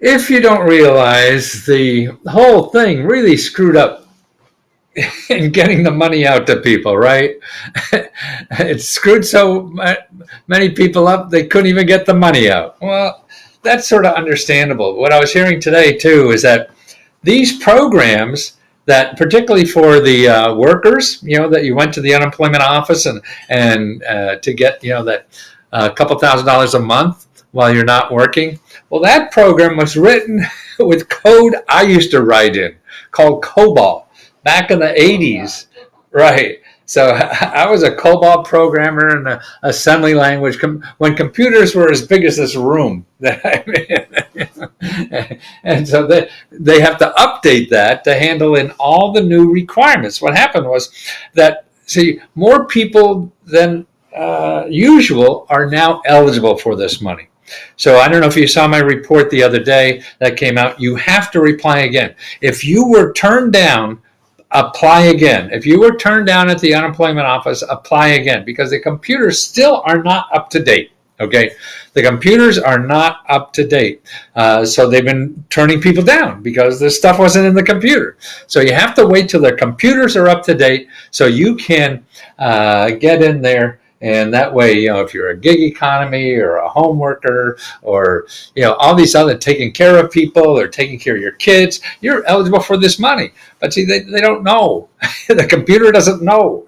if you don't realize the whole thing really screwed up in getting the money out to people, right? It screwed so many people up they couldn't even get the money out. Well, that's sort of understandable. What I was hearing today too is that these programs that particularly for the workers, that you went to the unemployment office and to get that couple $1,000s a month while you're not working. Well, that program was written with code I used to write in called COBOL back in the 80s. Right. So I was a COBOL programmer in the assembly language when computers were as big as this room. And so they have to update that to handle in all the new requirements. What happened was that, more people than usual are now eligible for this money. So I don't know if you saw my report the other day that came out. You have to reply again. If you were turned down, apply again. If you were turned down at the unemployment office, apply again, because the computers still are not up to date. Okay, the computers are not up to date. So they've been turning people down because this stuff wasn't in the computer. So you have to wait till the computers are up to date so you can get in there. And that way, if you're a gig economy or a home worker or, all these other taking care of people or taking care of your kids, you're eligible for this money. But see, they don't know. The computer doesn't know.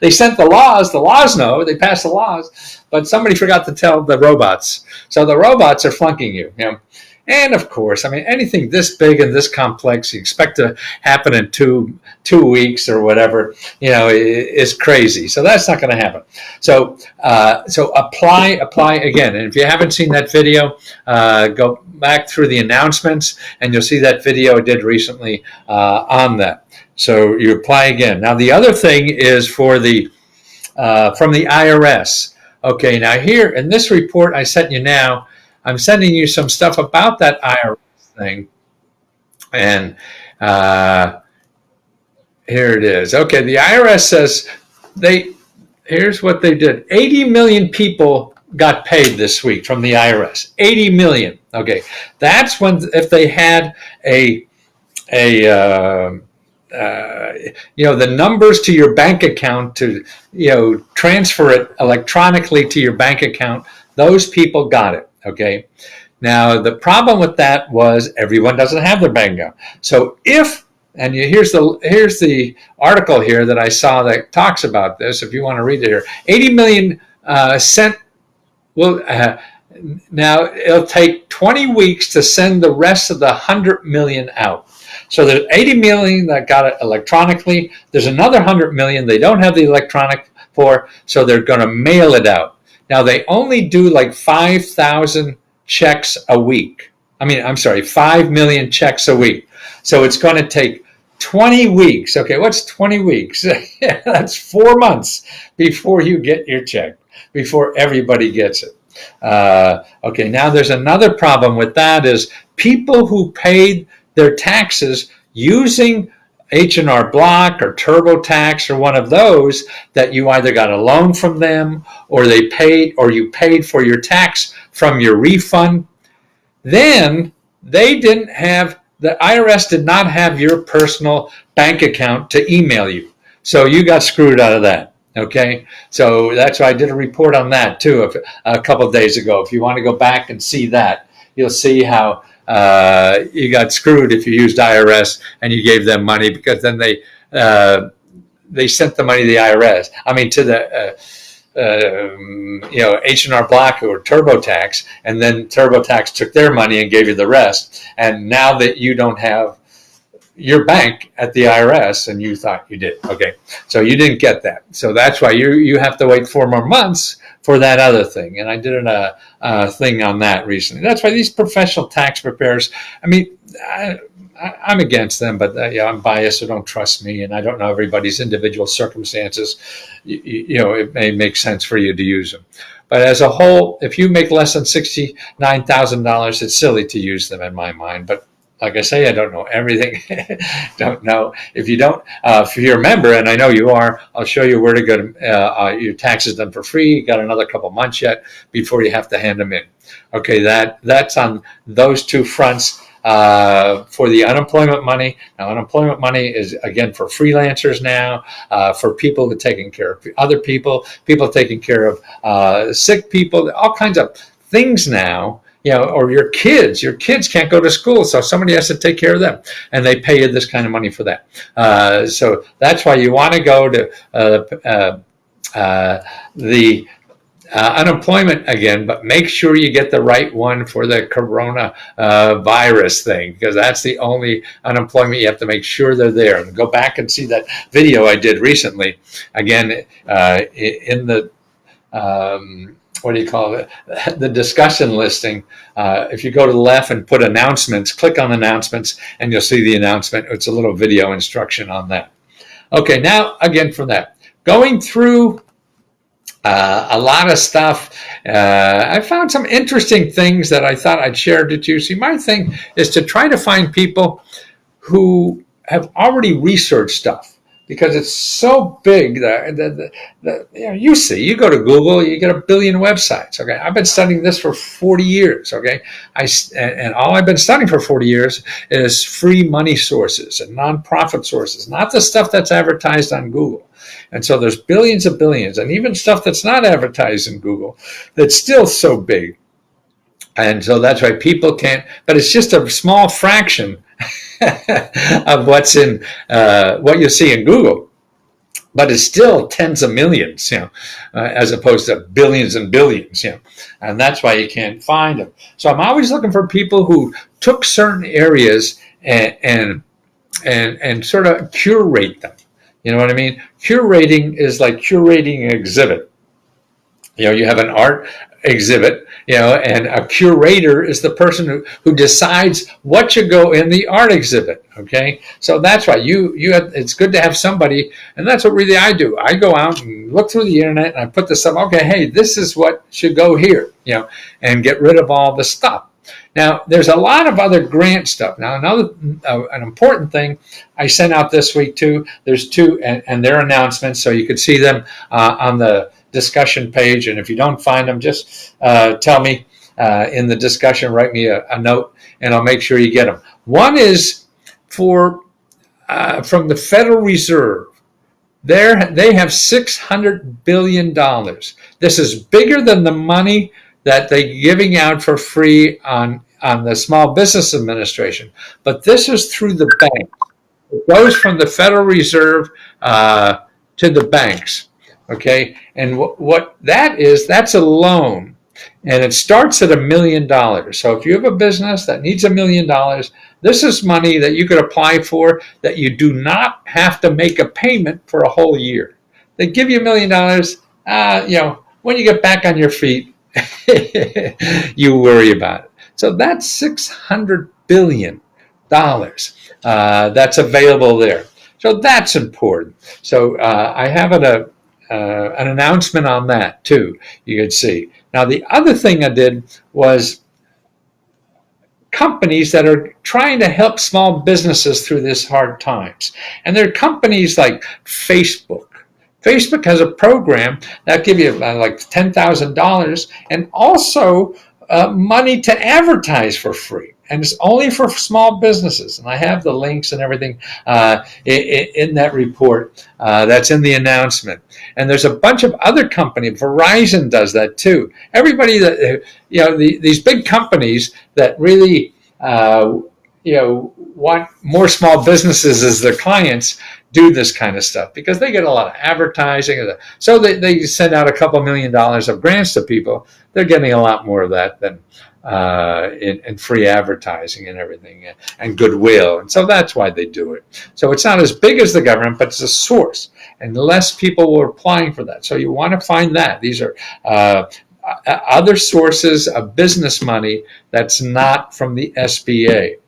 They sent the laws know, they passed the laws, but somebody forgot to tell the robots. So the robots are flunking you. And of course, anything this big and this complex you expect to happen in two weeks or whatever, is crazy. So that's not going to happen. So apply again. And if you haven't seen that video, go back through the announcements and you'll see that video I did recently on that. So you apply again. Now the other thing is for the from the IRS. Okay, now here in this report I sent you now, I'm sending you some stuff about that IRS thing. And here it is. Okay, the IRS says here's what they did. 80 million people got paid this week from the IRS. 80 million. Okay, that's if they had the numbers to your bank account to, transfer it electronically to your bank account, those people got it. Okay. Now the problem with that was everyone doesn't have their bank account. So here's the article here that I saw that talks about this. If you want to read it here, 80 million sent. Well, now it'll take 20 weeks to send the rest of the 100 million out. So there's 80 million that got it electronically. There's another 100 million they don't have the electronic for, so they're going to mail it out. Now, they only do like 5,000 checks a week. 5 million checks a week. So it's going to take 20 weeks. Okay, what's 20 weeks? That's 4 months before you get your check, before everybody gets it. Okay, now there's another problem with that is people who paid their taxes using H&R Block or TurboTax or one of those that you either got a loan from them or you paid for your tax from your refund, then the IRS did not have your personal bank account to email you. So you got screwed out of that. Okay, so that's why I did a report on that too a couple of days ago. If you want to go back and see that, you'll see how you got screwed if you used IRS and you gave them money, because then they sent the money to the IRS. To the H&R Block or TurboTax, and then TurboTax took their money and gave you the rest. And now that you don't have your bank at the IRS and you thought you did, okay, so you didn't get that. So that's why you have to wait 4 more months for that other thing. And I did a thing on that recently. That's why these professional tax preparers, I'm against them, but I'm biased, so don't trust me. And I don't know everybody's individual circumstances. It may make sense for you to use them. But as a whole, if you make less than $69,000, it's silly to use them in my mind. But like I say, I don't know everything. Don't know. If you're a member, and I know you are, I'll show you where to go to your taxes done for free. You got another couple months yet before you have to hand them in. Okay, that's on those two fronts. For the unemployment money. Now, unemployment money is, again, for freelancers now, for people who are taking care of other people taking care of sick people, all kinds of things now. Or your kids can't go to school, so somebody has to take care of them, and they pay you this kind of money for that. So that's why you want to go to the unemployment again, but make sure you get the right one for the corona virus thing, because that's the only unemployment. You have to make sure they're there. And go back and see that video I did recently, again, in the what do you call it? The discussion listing. If you go to the left and put announcements, click on announcements, and you'll see the announcement. It's a little video instruction on that. Okay, now again from that, going through a lot of stuff. I found some interesting things that I thought I'd share with you. See, my thing is to try to find people who have already researched stuff, because it's so big that you go to Google, you get a billion websites. Okay, I've been studying this for 40 years. Okay, and all I've been studying for 40 years is free money sources and nonprofit sources, not the stuff that's advertised on Google. And so there's billions of billions, and even stuff that's not advertised in Google that's still so big. And so that's why people can't, but it's just a small fraction of what's in what you see in Google. But it's still tens of millions, as opposed to billions and billions, and that's why you can't find them. So I'm always looking for people who took certain areas and sort of curate them. You know what I mean? Curating is like curating an exhibit. You have an art exhibit, and a curator is the person who decides what should go in the art exhibit. Okay, so that's why it's good to have somebody, and that's what really I do. I go out and look through the internet, and I put this up. Okay, hey, this is what should go here, and get rid of all the stuff. Now, there's a lot of other grant stuff. Now, an important thing I sent out this week too. There's two, and their announcements, so you could see them on the discussion page. And if you don't find them, just tell me in the discussion. Write me a note, and I'll make sure you get them. One is from the Federal Reserve. They have $600 billion. This is bigger than the money that they're giving out for free on the Small Business Administration. But this is through the bank. It goes from the Federal Reserve to the banks. Okay, and what that is, that's a loan, and it starts at $1 million. So if you have a business that needs $1 million, this is money that you could apply for, that you do not have to make a payment for a whole year. They give you $1 million. When you get back on your feet, you worry about it. So that's $600 billion that's available there. So that's important. So I have an announcement on that too, you could see. Now, the other thing I did was companies that are trying to help small businesses through this hard times. And there are companies like Facebook. Facebook has a program that give you like $10,000 and also money to advertise for free. And it's only for small businesses. And I have the links and everything in that report that's in the announcement. And there's a bunch of other companies. Verizon does that too. Everybody that, these big companies that really, want more small businesses as their clients do this kind of stuff because they get a lot of advertising. So they send out a couple $1 million of grants to people. They're getting a lot more of that than in free advertising and everything and goodwill. And so that's why they do it. So it's not as big as the government, but it's a source. And less people were applying for that. So you want to find that. These are other sources of business money that's not from the SBA.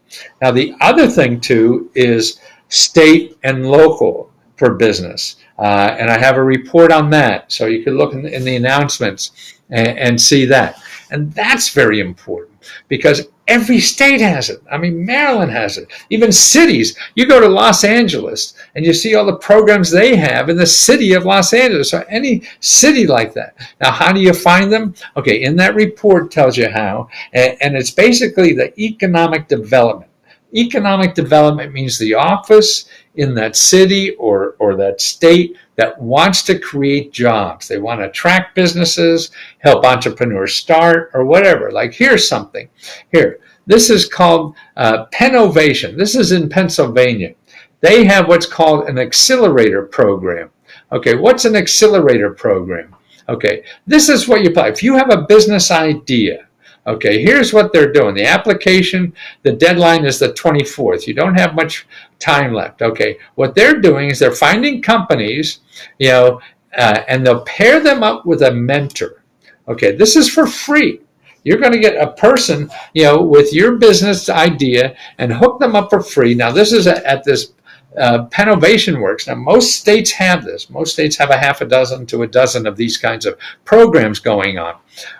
Now, the other thing, too, is state and local for business. And I have a report on that. So you can look in the announcements and see that. And that's very important because every state has it. I mean, Maryland has it. Even cities. You go to Los Angeles and you see all the programs they have in the city of Los Angeles, or any city like that. Now, how do you find them? Okay, in that report tells you how, and it's basically the economic development. Economic development means the office in that city or that state that wants to create jobs. They want to attract businesses, help entrepreneurs start, or whatever. Like, here's something. Here, this is called Pennovation. This is in Pennsylvania. They have what's called an accelerator program. Okay, what's an accelerator program? Okay, this is what you apply. If you have a business idea, okay, here's what they're doing. The application, the deadline is the 24th. You don't have much time left. Okay, what they're doing is they're finding companies, and they'll pair them up with a mentor. Okay, this is for free. You're going to get a person, with your business idea and hook them up for free. Now, this is at this Pennovation Works. Now, most states have this. Most states have a half a dozen to a dozen of these kinds of programs going on.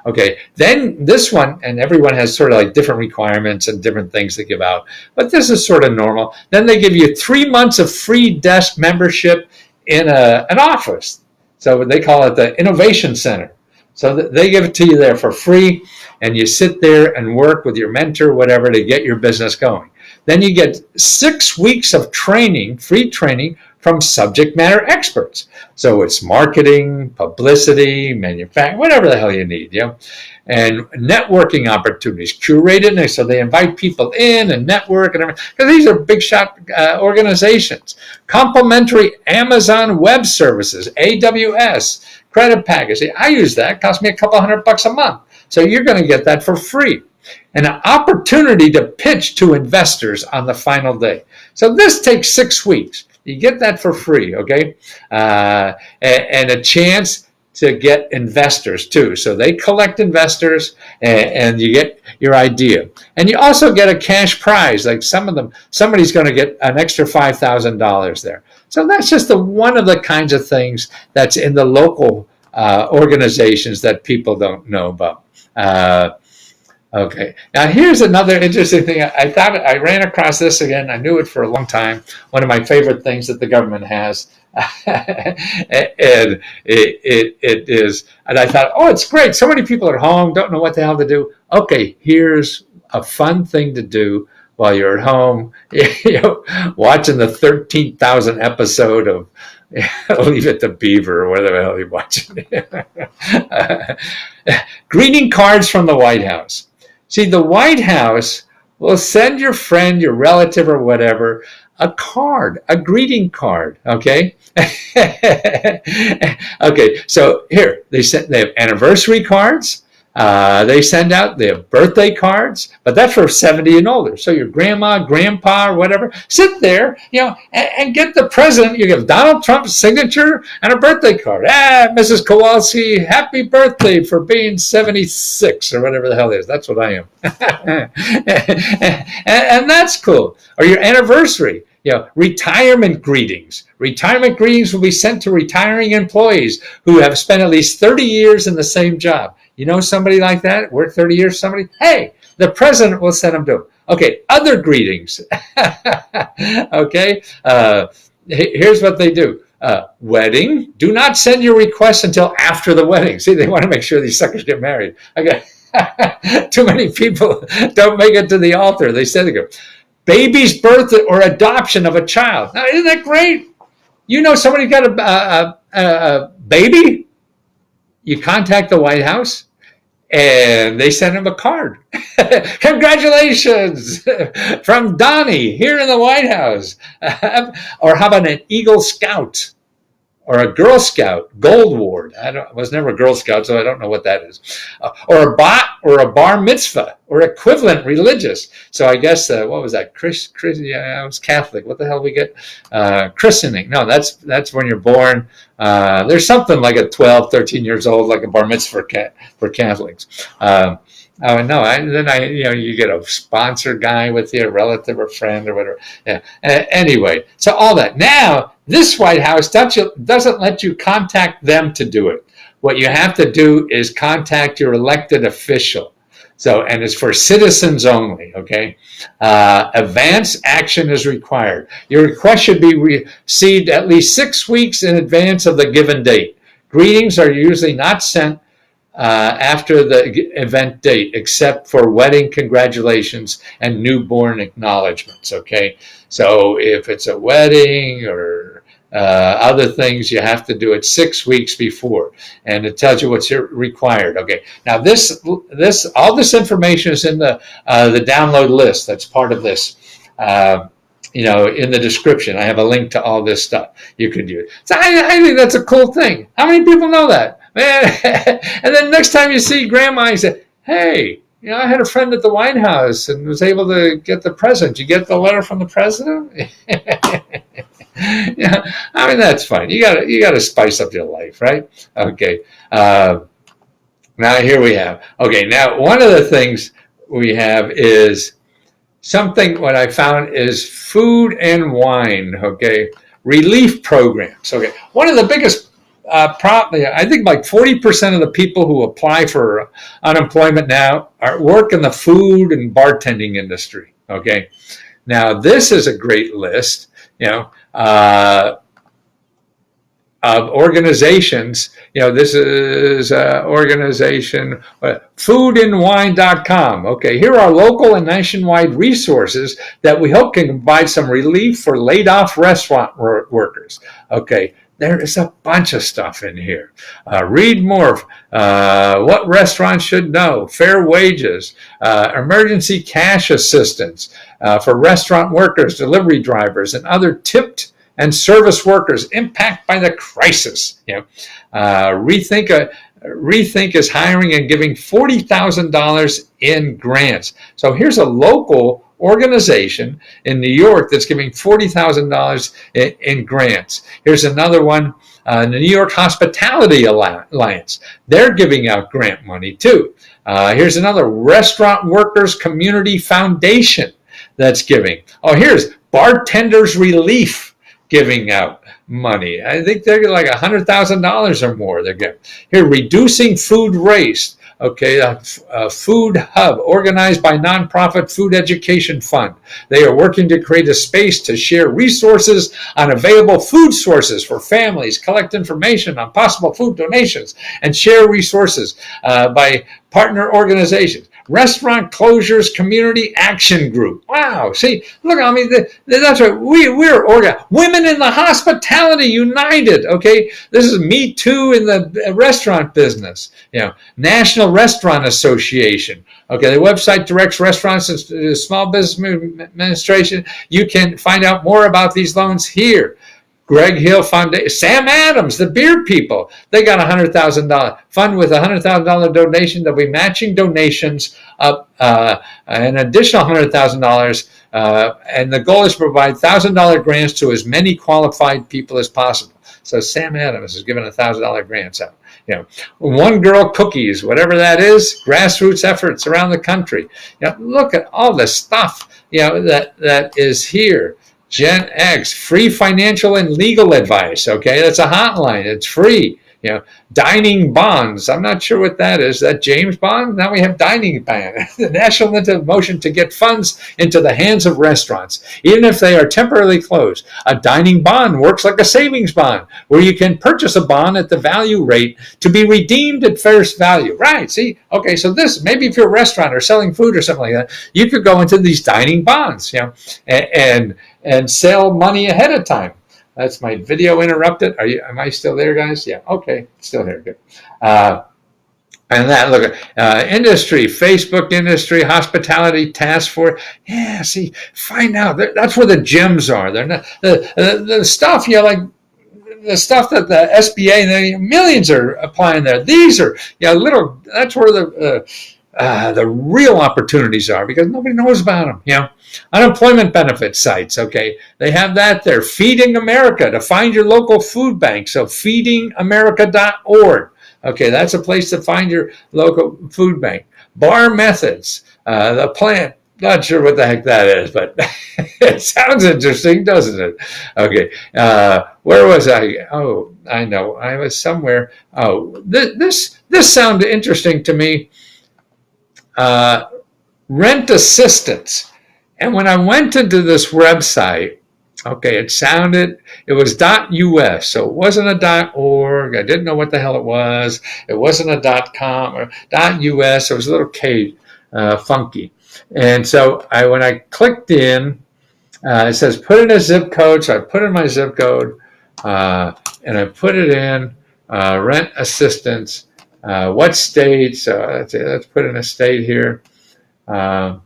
Okay, then this one, and everyone has sort of like different requirements and different things they give out, but this is sort of normal. Then they give you 3 months of free desk membership in an office. So they call it the Innovation Center. So they give it to you there for free, and you sit there and work with your mentor, whatever, to get your business going. Then you get 6 weeks of training, free training from subject matter experts. So it's marketing, publicity, manufacturing, whatever the hell you need, and networking opportunities, curated. So they invite people in and network and everything, because these are big shot organizations. Complimentary Amazon Web Services, AWS, credit package. I use that. It costs me a couple $100 a month. So you're going to get that for free. And an opportunity to pitch to investors on the final day. So this takes 6 weeks. You get that for free, okay? And a chance to get investors too. So they collect investors, and you get your idea. And you also get a cash prize. Like somebody's going to get an extra $5,000 there. So that's just one of the kinds of things that's in the local organizations that people don't know about. Okay. Now here's another interesting thing. I thought I ran across this again. I knew it for a long time. One of my favorite things that the government has, and it is. And I thought, oh, it's great. So many people are home, don't know what the hell to do. Okay, here's a fun thing to do while you're at home, watching the 13,000 episode of Leave It to Beaver or whatever the hell you're watching. Greeting cards from the White House. See, the White House will send your friend, your relative, or whatever, a card, a greeting card, okay? Okay, so here, they have anniversary cards. They send out their birthday cards, but that's for 70 and older. So your grandma, grandpa, or whatever, sit there, and get the president. You give Donald Trump's signature and a birthday card. Mrs. Kowalski, happy birthday for being 76 or whatever the hell it is. That's what I am. and that's cool. Or your anniversary. Retirement greetings. Retirement greetings will be sent to retiring employees who have spent at least 30 years in the same job. You know somebody like that? Work 30 years, somebody? Hey, the president will send them to them. Okay, other greetings. Okay, here's what they do. Wedding. Do not send your requests until after the wedding. See, they want to make sure these suckers get married. Okay, too many people don't make it to the altar. They said they go. Baby's birth or adoption of a child. Now, isn't that great? Somebody got a baby? You contact the White House, and they send him a card. Congratulations from Donnie here in the White House. Or how about an Eagle Scout or a Girl Scout, Gold Ward? I was never a Girl Scout, so I don't know what that is. Or a bar mitzvah or equivalent religious. So I guess, what was that? Yeah, I was Catholic. What the hell we get? Christening. No, that's when you're born. There's something like a 12, 13 years old, like a bar mitzvah for Catholics. Oh no! You get a sponsor guy with you, a relative or friend or whatever. Yeah. Anyway, so all that. Now, this White House doesn't let you contact them to do it. What you have to do is contact your elected official. So, and it's for citizens only, okay? Advance action is required. Your request should be received at least 6 weeks in advance of the given date. Greetings are usually not sent after the event date, except for wedding congratulations and newborn acknowledgments, okay? So if it's a wedding or other things, you have to do it 6 weeks before, and it tells you what's required. Okay. Now all this information is in the download list. That's part of this. In the description, I have a link to all this stuff you could use. So I think that's a cool thing. How many people know that? Man. And then next time you see grandma, you say, hey, I had a friend at the White House and was able to get the present. You get the letter from the president? Yeah, I mean, that's fine. You gotta spice up your life, right? Okay. Now here we have. Okay, now one of the things we have is something. What I found is food and wine. Okay, relief programs. Okay, one of the biggest. I think like 40% of the people who apply for unemployment now work in the food and bartending industry. Okay, now this is a great list. Of organizations. This is organization, foodandwine.com. Okay, here are local and nationwide resources that we hope can provide some relief for laid off restaurant workers. Okay, there is a bunch of stuff in here. Read more. What restaurants should know. Fair wages. Emergency cash assistance for restaurant workers, delivery drivers, and other tipped and service workers impacted by the crisis. Rethink is hiring and giving $40,000 in grants. So here's a local organization in New York that's giving $40,000 in grants. Here's another one, the New York Hospitality Alliance. They're giving out grant money too. Here's another, Restaurant Workers Community Foundation that's giving. Oh, here's Bartenders Relief giving out money. I think they're like $100,000 or more. They're giving. Here, Reducing Food Waste. Okay, a food hub organized by nonprofit Food Education Fund. They are working to create a space to share resources on available food sources for families, collect information on possible food donations, and share resources by partner organizations. Restaurant Closures Community Action Group. Wow, see, look, I mean, that's right. We're organized. Women in the Hospitality United. Okay, this is Me Too in the restaurant business. National Restaurant Association. Okay, the website directs restaurants to Small Business Administration. You can find out more about these loans here. Greg Hill Foundation, Sam Adams, the beer people, they got $100,000 fund with $100,000 donation. They'll be matching donations up an additional $100,000, and the goal is to provide $1,000 grants to as many qualified people as possible. So Sam Adams is giving $1,000 grants out. One Girl Cookies, whatever that is, grassroots efforts around the country. Look at all the stuff that is here. Gen X, free financial and legal advice. Okay, that's a hotline. It's free. Dining bonds. I'm not sure what that is. That James Bond? Now we have dining ban. The national motion to get funds into the hands of restaurants, even if they are temporarily closed. A dining bond works like a savings bond, where you can purchase a bond at the value rate to be redeemed at fairest value. Right? See? Okay, so this, maybe if you're a restaurant or selling food or something like that, you could go into these dining bonds, and sell money ahead of time. That's my video interrupted. Am I still there, guys? Yeah. Okay. Still here. Good. And that, look at industry, Facebook industry, hospitality task force. Yeah. See, find out. That's where the gems are. They're not the stuff. Like the stuff that the SBA, millions are applying there. These are little. That's where the real opportunities are, because nobody knows about them. Unemployment benefit sites. Okay, they have that there. Feeding America, to find your local food bank. So feedingamerica.org. Okay, that's a place to find your local food bank. Bar Methods, the plant. Not sure what the heck that is, but it sounds interesting, doesn't it? Okay, where was I? Oh, I know, I was somewhere. Oh, this sounded interesting to me. rent assistance. And when I went into this website, okay, it was .us, so it wasn't a .org. I didn't know what the hell it was. It wasn't a .com or .us. It was a little K, funky. And so when I clicked in, it says put in a zip code. So I put in my zip code, and I put it in rent assistance. What state? So let's put in a state here. So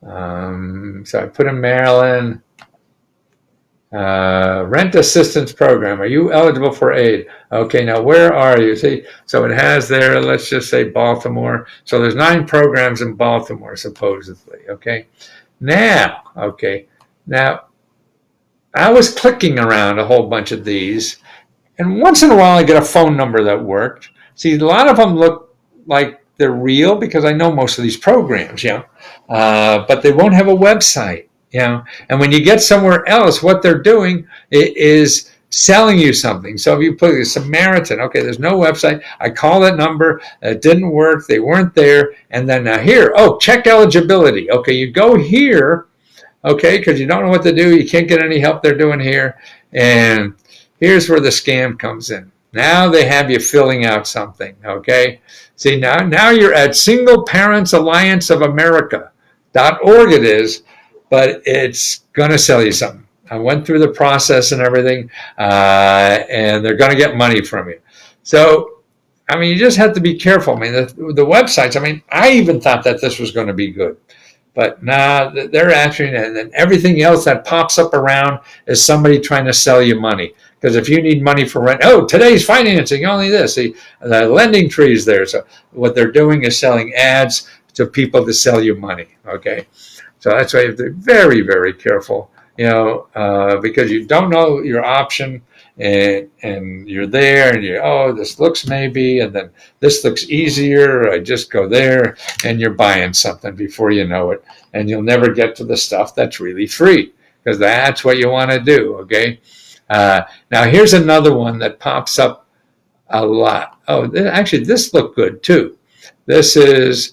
I put in Maryland. Rent assistance program. Are you eligible for aid? Okay, now where are you? See, so it has there, let's just say Baltimore. So there's 9 programs in Baltimore, supposedly. Okay, now I was clicking around a whole bunch of these, and once in a while I get a phone number that worked. See, a lot of them look like they're real because I know most of these programs, but they won't have a website. And when you get somewhere else, what they're doing is selling you something. So if you put a Samaritan, okay, there's no website. I call that number. It didn't work. They weren't there. And then here, check eligibility. Okay, you go here, okay, because you don't know what to do. You can't get any help they're doing here. And here's where the scam comes in. Now they have you filling out something, okay? See, now you're at Single Parents Alliance of America.org it is. But it's going to sell you something. I went through the process and everything, and they're going to get money from you. So, you just have to be careful. The websites, I even thought that this was going to be good. But they're actually, and then everything else that pops up around is somebody trying to sell you money. Because if you need money for rent, today's financing, only this. See, the lending tree is there. So what they're doing is selling ads to people to sell you money, okay? So that's why you have to be very, very careful, because you don't know your option, and you're there, and this looks maybe, and then this looks easier. I just go there, and you're buying something before you know it, and you'll never get to the stuff that's really free, because that's what you want to do, okay? Now here's another one that pops up a lot. Actually, this looked good too. This is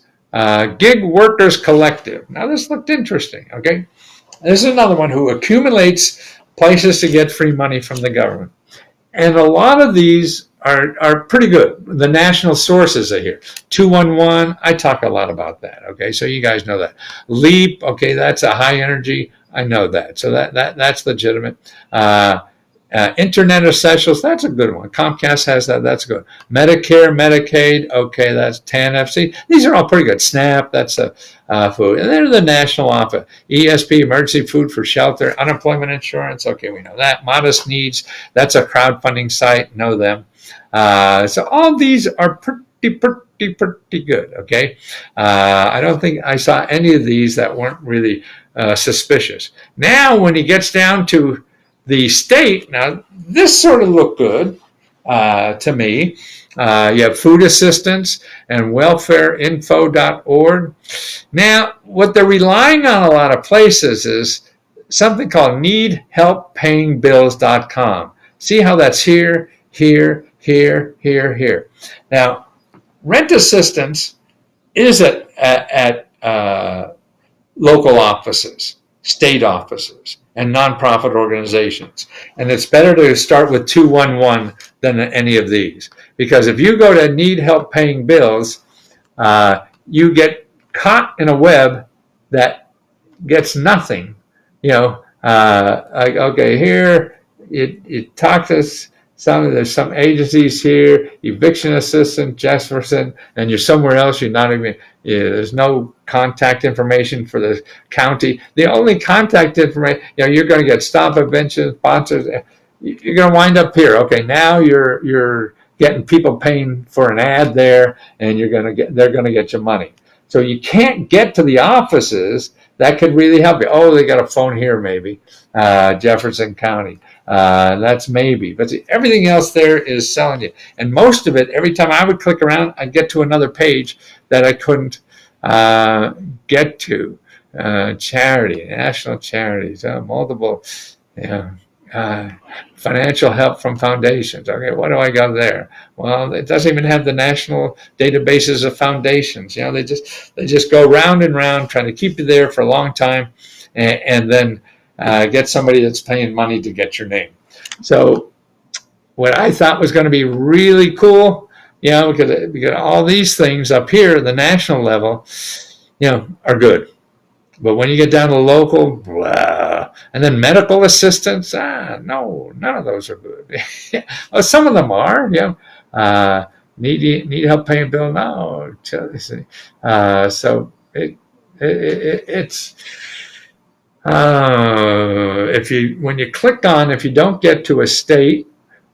Gig Workers Collective. Now this looked interesting, okay? This is another one who accumulates places to get free money from the government. And a lot of these are pretty good. The national sources are here. 211, I talk a lot about that, okay? So you guys know that. LEAP, okay, that's a high energy. I know that. So that's legitimate. Internet Essentials, that's a good one. Comcast has that, that's good. Medicare, Medicaid, okay, that's TANF. These are all pretty good. SNAP, that's a food. And then the national office. ESP, Emergency Food for Shelter. Unemployment Insurance, okay, we know that. Modest Needs, that's a crowdfunding site, know them. So all these are pretty good, okay? I don't think I saw any of these that weren't really suspicious. Now, when he gets down to the state, now this sort of looked good to me. You have food assistance and welfareinfo.org. Now, what they're relying on a lot of places is something called needhelppayingbills.com. See how that's here. Now, rent assistance is at local offices, state offices, and nonprofit organizations. And it's better to start with 211 than any of these. Because if you go to Need Help Paying Bills, you get caught in a web that gets nothing. Okay, here, you talk to there's some agencies here, eviction assistant, Jefferson, and you're somewhere else, you're not even, there's no contact information for the county. The only contact information, you're going to get stop eviction, sponsors, you're going to wind up here. Okay, now you're getting people paying for an ad there, and they're going to get your money. So you can't get to the offices that could really help you. Oh, they got a phone here, maybe, Jefferson County. That's maybe. But everything else there is selling you. And most of it, every time I would click around, I'd get to another page that I couldn't get to. Charity, national charities, multiple. financial help from foundations. Okay, what do I got there? Well, it doesn't even have the national databases of foundations. They just go round and round trying to keep you there for a long time, and then get somebody that's paying money to get your name. So what I thought was going to be really cool, because all these things up here at the national level, are good. But when you get down to local, blah, and then medical assistance, no, none of those are good. Well, some of them are, need help paying bill? No. So it's when you click on, if you don't get to a state,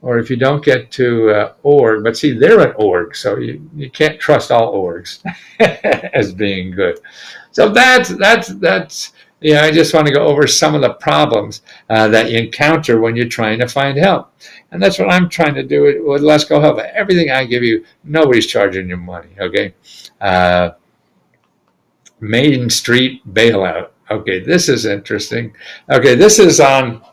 or if you don't get to org, but see, they're an org, so you can't trust all orgs as being good. So that's I just want to go over some of the problems that you encounter when you're trying to find help. And that's what I'm trying to do with Lesko Help. Everything I give you, nobody's charging you money, okay? Main Street bailout. Okay, this is interesting. Okay, this is on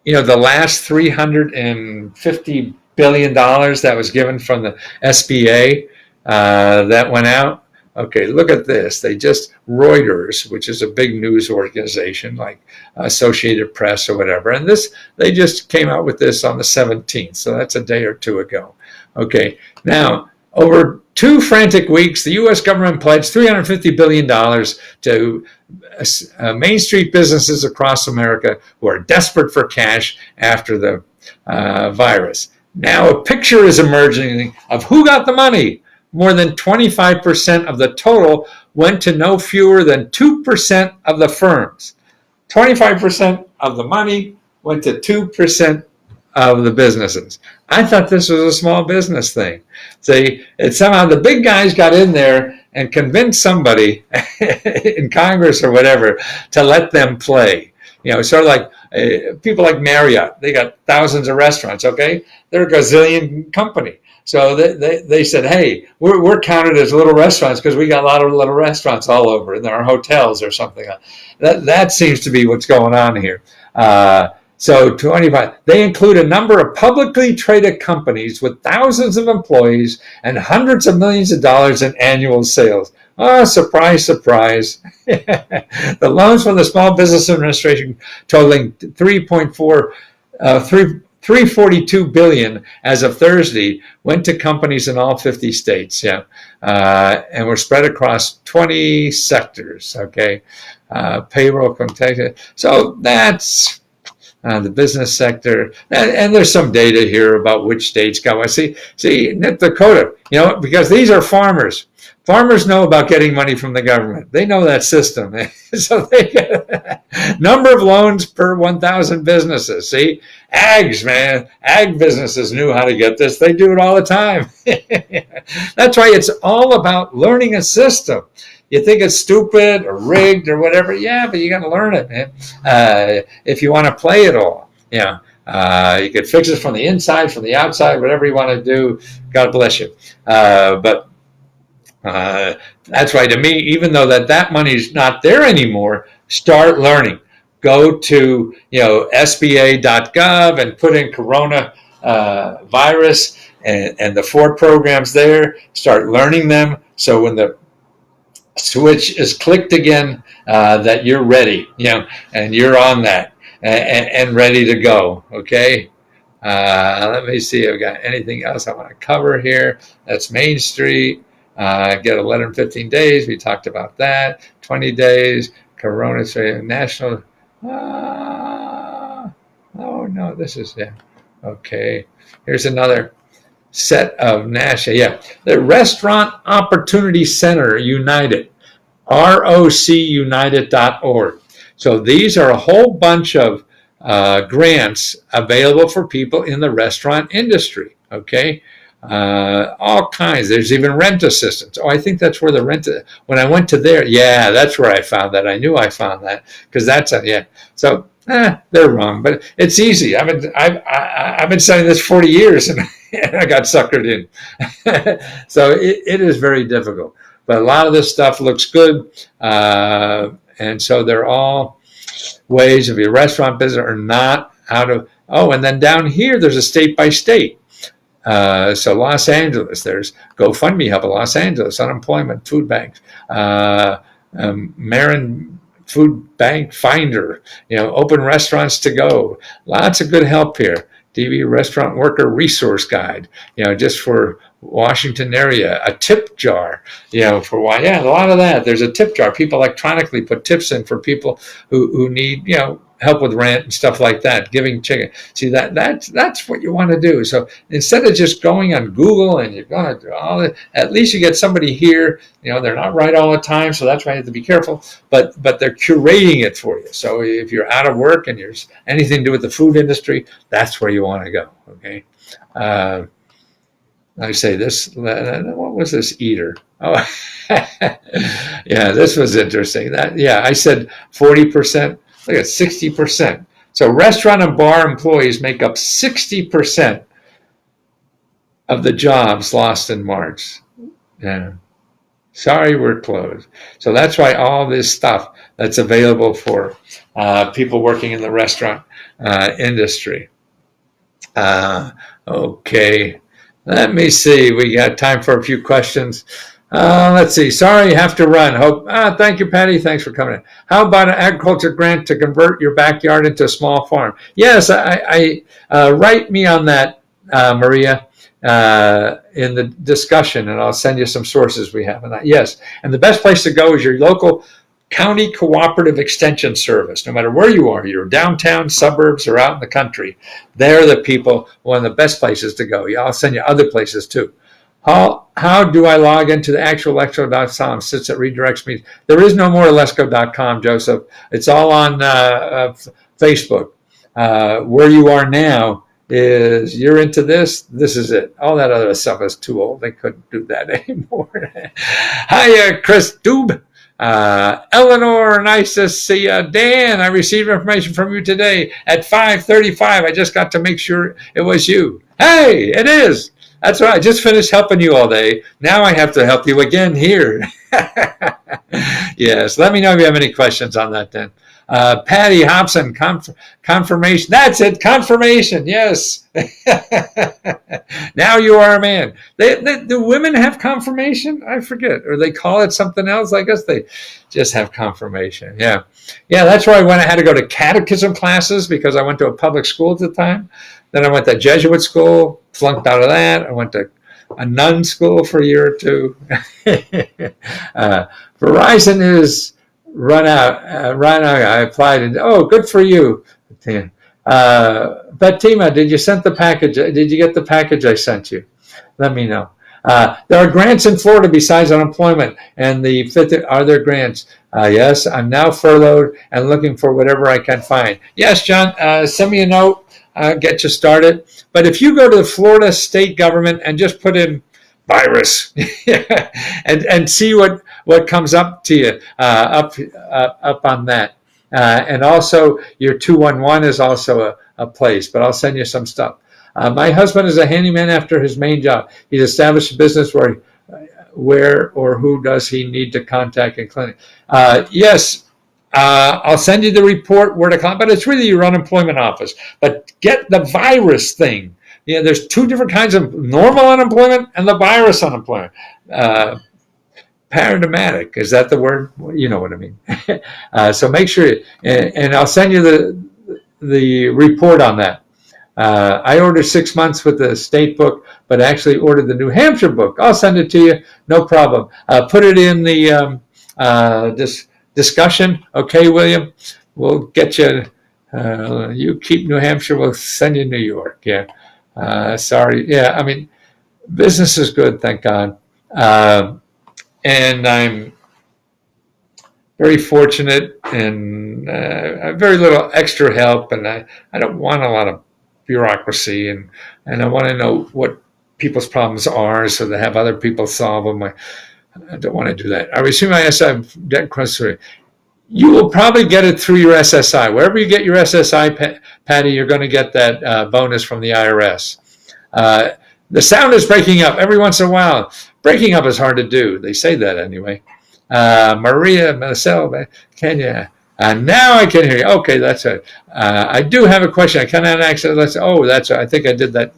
the last $350 billion that was given from the SBA that went out. Okay, look at this. Reuters, which is a big news organization like Associated Press or whatever, and they just came out with this on the 17th, so that's a day or two ago. Okay, now, over 2 frantic weeks, the U.S. government pledged $350 billion to Main Street businesses across America who are desperate for cash after the virus. Now a picture is emerging of who got the money. More than 25% of the total went to no fewer than 2% of the firms. 25% of the money went to 2% of the businesses. I thought this was a small business thing. See, somehow the big guys got in there and convinced somebody in Congress or whatever to let them play. Sort of like people like Marriott. They got thousands of restaurants, okay? They're a gazillion company. So they said, hey, we're counted as little restaurants because we got a lot of little restaurants all over, and there are hotels or something. That seems to be what's going on here. So 25, they include a number of publicly traded companies with thousands of employees and hundreds of millions of dollars in annual sales. Oh, surprise, surprise. The loans from the Small Business Administration totaling 342 billion as of Thursday went to companies in all 50 states, and were spread across 20 sectors, okay? Payroll, contact. So that's the business sector, and there's some data here about which states go. I see, North Dakota, because these are farmers. Farmers know about getting money from the government. They know that system. So they get number of loans per 1,000 businesses. See, ag businesses knew how to get this. They do it all the time. That's why it's all about learning a system. You think it's stupid or rigged or whatever. Yeah, but you got to learn it, man. If you want to play it all. You could fix it from the inside, from the outside, whatever you want to do. God bless you. But that's why, to me, even though that money's not there anymore, start learning. Go to SBA.gov and put in Corona virus and the 4 programs there. Start learning them, so when the switch is clicked again, that you're ready, and you're on that and ready to go. Okay. Let me see if I've got anything else I want to cover here. That's Main Street. Get a letter in 15 days. We talked about that. 20 days. Corona national. Oh no, this is okay. Here's another set of national. The Restaurant Opportunity Center United, rocunited.org. So these are a whole bunch of grants available for people in the restaurant industry. Okay. All kinds. There's even rent assistance. I think that's where when I went to there, that's where I found that. I knew I found that because that's So they're wrong, but it's easy. I've been studying this 40 years and I got suckered in. So it is very difficult, but a lot of this stuff looks good, and so they're all ways, if you're a restaurant business or not, and then down here, there's a state by state. So Los Angeles, there's GoFundMe Hub of Los Angeles, Unemployment Food Banks, Marin Food Bank Finder, Open Restaurants to Go. Lots of good help here. DV Restaurant Worker Resource Guide, just for Washington area. A tip jar, for why? Yeah, a lot of that. There's a tip jar. People electronically put tips in for people who need, help with rent and stuff like that. Giving chicken. See, that's what you want to do. So instead of just going on Google and you're going to do all that, at least you get somebody here. They're not right all the time, so that's why you have to be careful. But they're curating it for you. So if you're out of work and there's anything to do with the food industry, that's where you want to go. Okay. I say this. What was this eater? Oh, yeah, this was interesting. I said 40%. Look at 60%. So restaurant and bar employees make up 60% of the jobs lost in March. Yeah. Sorry, we're closed. So that's why all this stuff that's available for people working in the restaurant industry. Okay. Let me see. We got time for a few questions. Let's see. Sorry, you have to run. Thank you, Patty. Thanks for coming in. How about an agriculture grant to convert your backyard into a small farm? Yes, I write me on that, Maria, in the discussion, and I'll send you some sources we have on that. Yes, and the best place to go is your local county cooperative extension service. No matter where you are, you're downtown, suburbs, or out in the country, they're the people, one of the best places to go. I'll send you other places too. How do I log into the actual Lesko.com since it redirects me? There is no more Lesko.com, Joseph. It's all on Facebook. Where you are now is you're into this. This is it. All that other stuff is too old. They couldn't do that anymore. Hi, Chris Dube. Eleanor, nice to see you. Dan, I received information from you today at 5:35. I just got to make sure it was you. Hey, it is. That's right. I just finished helping you all day. Now I have to help you again here. Yes. Let me know if you have any questions on that then. Patty Hobson, confirmation. That's it. Confirmation. Yes. Now you are a man. Do women have confirmation? I forget. Or they call it something else. I guess they just have confirmation. Yeah. Yeah. That's why I had to go to catechism classes because I went to a public school at the time. Then I went to Jesuit school, flunked out of that. I went to a nun school for a year or two. Verizon is run out. I applied, and good for you. Bettima, did you send the package? Did you get the package I sent you? Let me know. There are grants in Florida besides unemployment, and are there grants? Yes, I'm now furloughed and looking for whatever I can find. Yes, John, send me a note. Get you started. But if you go to the Florida state government and just put in virus and see what comes up to you up on that. And also your 211 is also a place, but I'll send you some stuff. My husband is a handyman after his main job. He's established a business where or who does he need to contact in clinic? Yes. I'll send you the report where to contact, but it's really your unemployment office. But get the virus thing. There's two different kinds of normal unemployment and the virus unemployment. Paradigmatic, is that the word? You know what I mean. So make sure, and I'll send you the report on that. I ordered 6 months with the state book, but actually ordered the New Hampshire book. I'll send it to you, no problem. Put it in the discussion. Okay, William, we'll get you. You keep New Hampshire, we'll send you New York. Yeah. Sorry. Yeah, I mean, business is good, thank God. And I'm very fortunate and very little extra help. And I don't want a lot of bureaucracy. And I want to know what people's problems are so they have other people solve them. I don't want to do that. I receive my SSI debt cross-through. You will probably get it through your SSI. Wherever you get your SSI, Patty, you're going to get that bonus from the IRS. The sound is breaking up every once in a while. Breaking up is hard to do. They say that anyway. Maria, Marcel, Kenya. Now I can hear you. Okay, that's it. I do have a question. I cannot access. That's. I think I did that.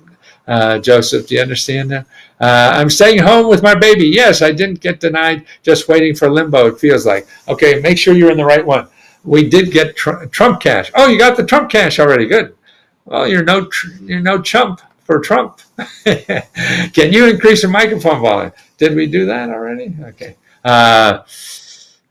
Joseph, do you understand now? I'm staying home with my baby. Yes, I didn't get denied. Just waiting for limbo. It feels like. Okay, make sure you're in the right one. We did get Trump cash. Oh, you got the Trump cash already. Good. Well, you're no chump for Trump. Can you increase your microphone volume? Did we do that already? Okay.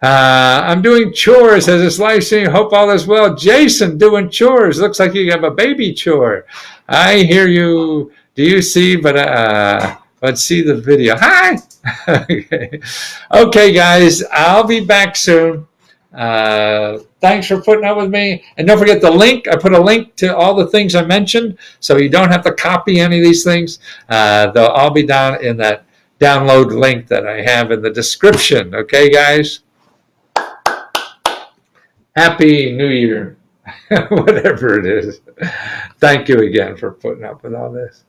I'm doing chores as it's live stream. Hope all is well. Jason doing chores. Looks like you have a baby chore. I hear you. Do you see? But see the video. Hi. Okay. Okay, guys. I'll be back soon. Thanks for putting up with me. And don't forget the link. I put a link to all the things I mentioned, so you don't have to copy any of these things. They'll all be down in that download link that I have in the description. Okay, guys? Happy New Year, whatever it is. Thank you again for putting up with all this.